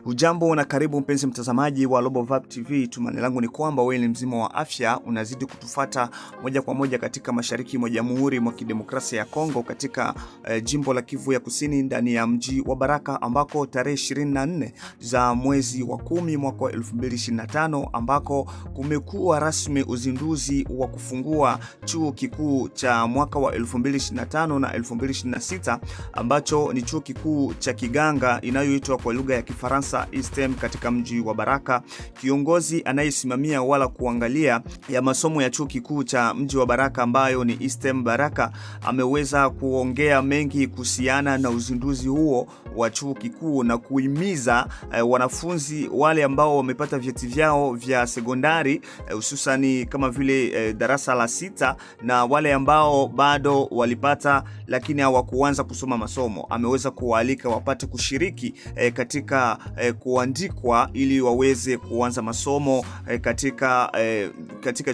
Ujambo na karibu mpenzi mtazamaji wa Global Vibe TV. Tumaini langu ni kwamba wewe ni mzima wa afya, unazidi kutufuata moja kwa moja katika mashariki mwa Jamhuri ya Kidemokrasia ya Kongo, katika jimbo la Kivu ya Kusini, ndani ya mji wa Baraka, ambako tarehe 24 za mwezi wa 10 mwaka 2025 ambako kumekuwa rasmi uzinduzi wa kufungua chuo kikuu cha mwaka wa 2025 na 2026 ambacho ni chuo kikuu cha kiganga inayoitwa kwa lugha ya Kifaransa ISTEM katika mji wa Baraka. Kiongozi anayesimamia wala kuangalia ya masomo ya chuo kikuu cha mji wa Baraka ambayo ni ISTEM Baraka ameweza kuongea mengi kuhusiana na uzinduzi huo wa chuo kikuu na kuhimiza wanafunzi wale ambao wamepata vyeti vyao vya sekondari hususani kama vile darasa la 6 na wale ambao bado walipata lakini hawakuanza kusoma masomo, ameweza kuwaalika wapate kushiriki katika kuandikwa ili waweze kuanza masomo katika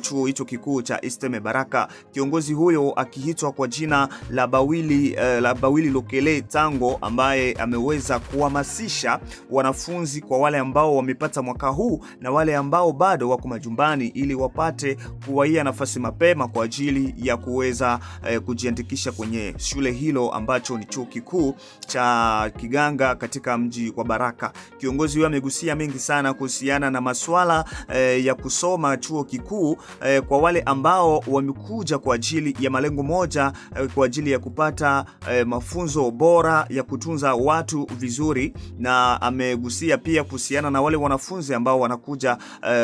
chuo hicho kikuu cha ISTEM Baraka. Kiongozi huyo akiitwa kwa jina la Bawili Lokele Tango, ambaye ameweza kuhamasisha wanafunzi kwa wale ambao wamepata mwaka huu na wale ambao bado wako majumbani ili wapate kuwaia nafasi mapema kwa ajili ya kuweza kujiandikisha kwenye shule hilo ambacho ni chuo kikuu cha kiganga katika mji wa Baraka. Kiongozi huyo amegusia mengi sana kuhusiana na masuala ya kusoma chuo kikuu kwa wale ambao wamekuja kwa ajili ya malengo moja, kwa ajili ya kupata mafunzo bora ya kutunza watu vizuri, na amegusia pia kuhusiana na wale wanafunzi ambao wanakuja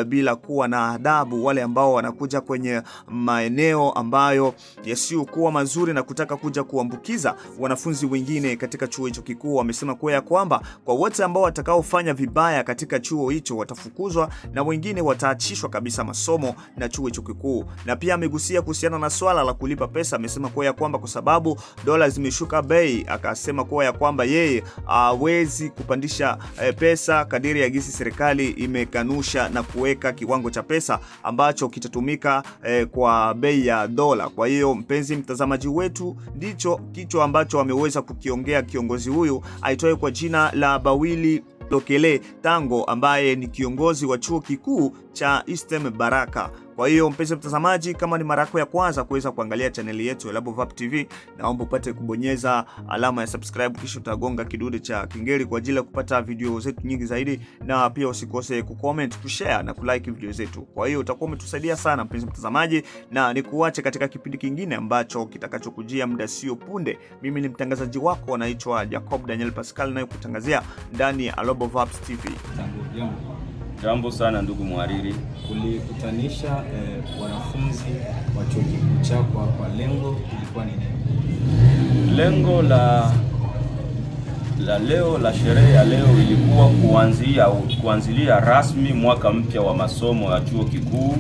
bila kuwa na adabu, wale ambao wanakuja kwenye maeneo ambayo yasiokuwa mazuri na kutaka kuja kuambukiza wanafunzi wengine katika chuo hicho kikuu. Amesema kwamba kwa wote ambao watakaofanya vibaya katika chuo hicho watafukuzwa na wengine wataachishwa kabisa masomo na chuo hicho kikuu. Na pia amegusia kuhusiana na swala la kulipa pesa. Amesema kwamba kwa sababu dola zimeshuka bei, akasema kwamba yeye hawezi kupandisha pesa kadiri ya gisi serikali imekanusha na kuweka kiwango cha pesa ambacho kitatumika kwa bei ya dola. Kwa hiyo mpenzi mtazamaji wetu, ndicho kicho ambacho ameweza kukiongea kiongozi huyu aitwaye kwa jina la Bawili Lokele Tango, ambaye ni kiongozi wa chuo kikuu cha ISTEM Baraka. Kwa hiyo mpenzi mtazamaji, kama ni mara yako ya kwanza kuweza kuangalia chaneli yetu ya Global Vibe TV, naomba upate kubonyeza alama ya subscribe, kisha utagonga kidude cha kengele kwa ajili ya kupata video zetu nyingi zaidi, na pia usikose kucomment, kushare na kulike video zetu. Kwa hiyo utakuwa umetusaidia sana mpenzi mtazamaji, na nikuache katika kipindi kingine ambacho kitakachokujia muda sio punde. Mimi ni mtangazaji wako anaitwa Jacob Daniel Pascal, na kutangazia ndani ya Global Vibe TV. Jambo sana ndugu mhariri. Ulikutanisha wanafunzi wa chuo kikuu chako kwa lengo ilikuwa ni nini? Lengo la leo, la sherehe ya leo ilikuwa kuanzilia rasmi mwaka mpya wa masomo ya chuo kikuu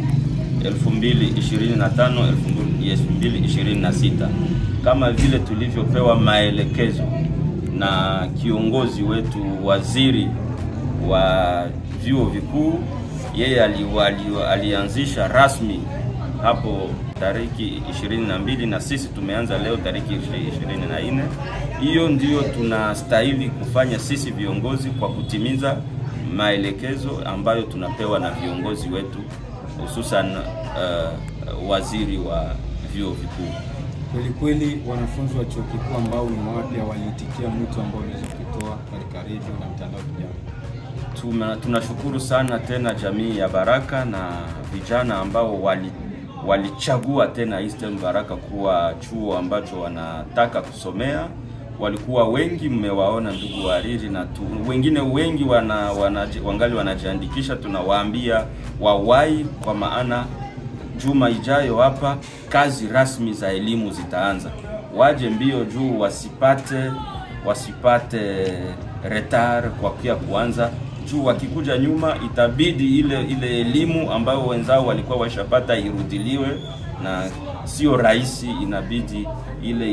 2025-2026 kama vile tulivyopewa maelekezo na kiongozi wetu, waziri wa vyuo vikuu. Yeye alianzisha rasmi hapo tariki 22 na sisi tumeanza leo tariki 24. Hiyo ndio tunastahili kufanya sisi viongozi kwa kutimiza maelekezo ambayo tunapewa na viongozi wetu, hususan waziri wa vyuo vikuu. Kweli wanafunzi wa chuo kikuu ambao ni wapya waliitikia mwito ambao ulizokitoa katika radio na mtandao kijamii. Tunashukuru sana tena jamii ya Baraka na vijana ambao walichagua tena ISTEM Baraka kuwa chuo ambacho wanataka kusomea. Walikuwa wengi, mmewaona ndugu wariri, na wengine wengi wangali wanajiandikisha. Tunawaambia wawai, kwa maana juma ijayo hapa kazi rasmi za elimu zitaanza. Waje mbio juu wasipate retard kwa kia kuanza juu. Wakikuja nyuma itabidi ile elimu ambayo wenzao walikuwa washapata irudiliwe, na sio rahisi, inabidi ile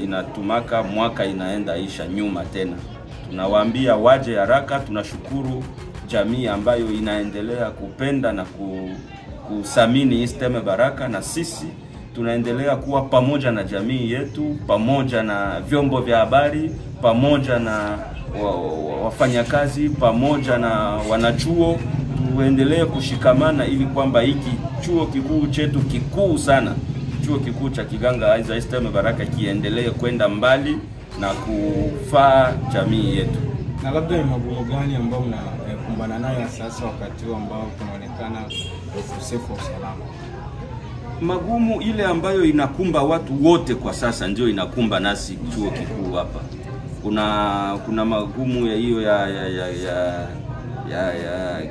inatumaka mwaka inaenda isha nyuma tena. Tunawaambia waje haraka. Tunashukuru jamii ambayo inaendelea kupenda na kusamini ISTEM Baraka, na sisi tunaendelea kuwa pamoja na jamii yetu, pamoja na vyombo vya habari, pamoja na wafanyakazi pamoja na wanachuo tuendelee kushikamana ili kwamba hiki chuo kikuu chetu kikuu sana, chuo kikuu cha Kiganga Isaac Esteme Baraka kiendelee kwenda mbali na kufaa jamii yetu. Na labda ni magumu gani ambayo mnakumbana nayo sasa wakati huu ambao kunaonekana ukosefu wa usalama? Magumu ile ambayo inakumba watu wote kwa sasa ndio inakumba nasi chuo kikuu hapa. Kuna magumu ya hiyo ya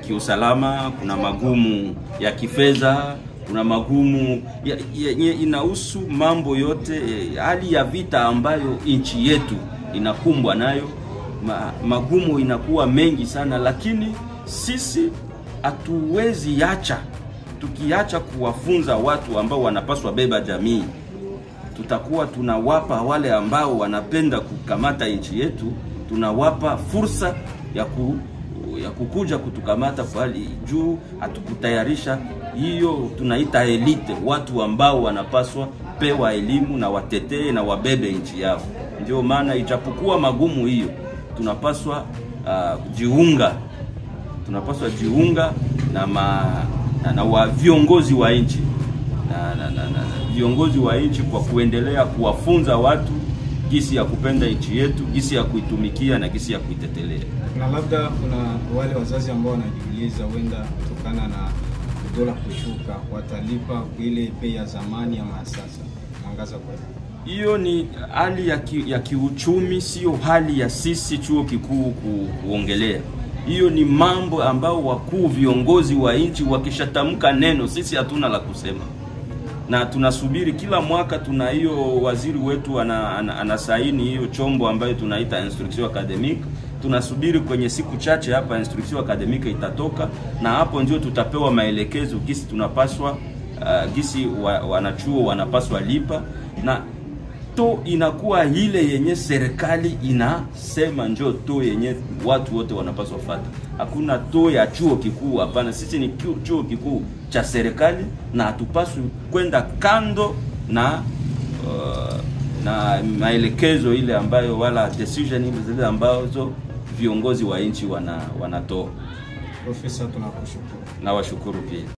kiusalama, kuna magumu ya kifedha, kuna magumu inahusu mambo yote, hali ya vita ambayo nchi yetu inakumbwa nayo. Magumu inakuwa mengi sana, lakini sisi hatuwezi acha. Tukiacha kuwafunza watu ambao wanapaswa beba jamii, tutakuwa tunawapa wale ambao wanapenda kukamata nchi yetu, tunawapa fursa ya kukuja kutukamata pale juu. Hatukutayarisha hiyo tunaita elite, watu ambao wanapaswa pewa elimu na watetee na wabebe nchi yao. Ndio maana ijapokuwa magumu hiyo tunapaswa jiunga na wa viongozi wa nchi na viongozi wa nchi kwa kuendelea kuwafunza watu jinsi ya kupenda nchi yetu, jinsi ya kuitumikia na jinsi ya kuitetelea. Na labda kuna wale wazazi ambao wanajiuliza huenda kutokana na dola kushuka watalipa ile bei ya zamani ama sasa. Naangaza kwa hiyo ni hali ya kiuchumi, sio hali ya sisi chuo kikuu kuongelea. Hiyo ni mambo ambao wakuu viongozi wa nchi wakishatamka neno, sisi hatuna la kusema. Na tunasubiri kila mwaka, tuna hiyo waziri wetu anasaini hiyo chombo ambayo tunaita instruction academique. Tunasubiri kwenye siku chache hapa instruction academique itatoka, na hapo ndio tutapewa maelekezo gisi tunapaswa gisi wanachuo wanapaswa lipa, na to inakuwa ile yenye serikali inasema ndio to yenye watu wote wanapaswa fuata. Hakuna to ya chuo kikuu, hapana. Sisi ni chuo kikuu cha serikali na hatupaswi kwenda kando na maelekezo ile ambayo wala decision ile zile ambazo viongozi wa nchi wanatoa. Profesa, tunakushukuru. Na washukuru pia.